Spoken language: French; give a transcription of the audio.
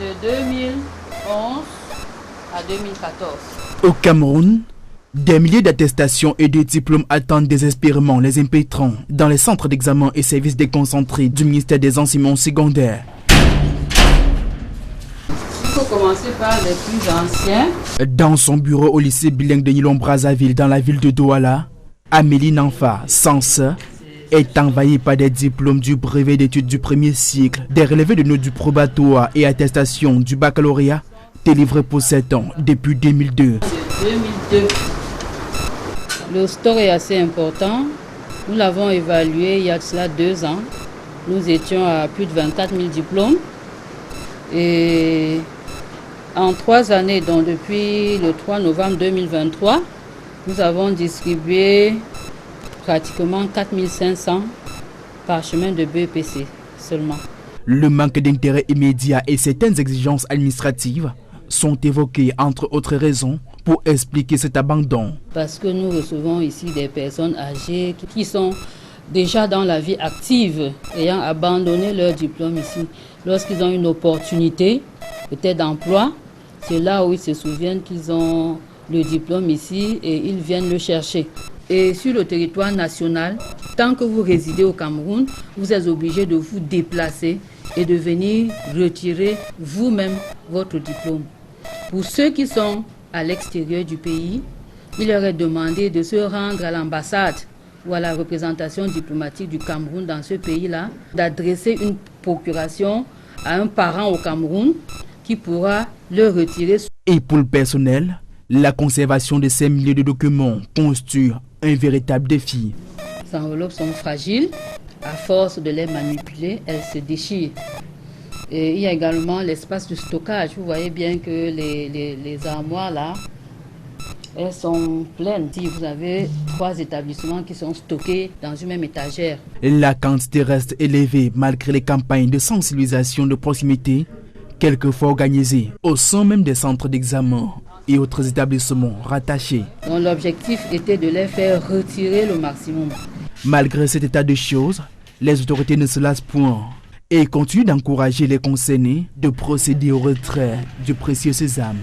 de 2011 à 2014. Au Cameroun, des milliers d'attestations et de diplômes attendent désespérément les impétrants dans les centres d'examen et services déconcentrés du ministère des enseignements secondaires. Il faut commencer par les plus anciens. Dans son bureau au lycée bilingue de Nilon-Brazzaville dans la ville de Douala, Amélie Nanfa, sans sœur, est envahie par des diplômes du brevet d'études du premier cycle, des relevés de notes du probatoire et attestations du baccalauréat délivrés pour 7 ans depuis 2002. 2002. Le stock est assez important. Nous l'avons évalué il y a de cela 2 ans. Nous étions à plus de 24 000 diplômes. Et en 3 années, donc depuis le 3 novembre 2023, nous avons distribué pratiquement 4 500 parchemins de BEPC seulement. Le manque d'intérêt immédiat et certaines exigences administratives sont évoquées entre autres raisons pour expliquer cet abandon. Parce que nous recevons ici des personnes âgées qui sont déjà dans la vie active, ayant abandonné leur diplôme ici. Lorsqu'ils ont une opportunité, peut-être d'emploi, c'est là où ils se souviennent qu'ils ont le diplôme ici et ils viennent le chercher. Et sur le territoire national, tant que vous résidez au Cameroun, vous êtes obligé de vous déplacer et de venir retirer vous-même votre diplôme. Pour ceux qui sont à l'extérieur du pays, il leur est demandé de se rendre à l'ambassade ou à la représentation diplomatique du Cameroun dans ce pays-là, d'adresser une procuration à un parent au Cameroun qui pourra le retirer. Et pour le personnel, la conservation de ces milliers de documents constitue un véritable défi. Les enveloppes sont fragiles. À force de les manipuler, elles se déchirent. Et il y a également l'espace de stockage. Vous voyez bien que les armoires là, elles sont pleines. Si vous avez 3 établissements qui sont stockés dans une même étagère. La quantité reste élevée malgré les campagnes de sensibilisation de proximité, quelquefois organisées au sein même des centres d'examen et autres établissements rattachés. Donc l'objectif était de les faire retirer le maximum. Malgré cet état de choses, les autorités ne se lassent point et continuent d'encourager les concernés de procéder au retrait du précieux sésame.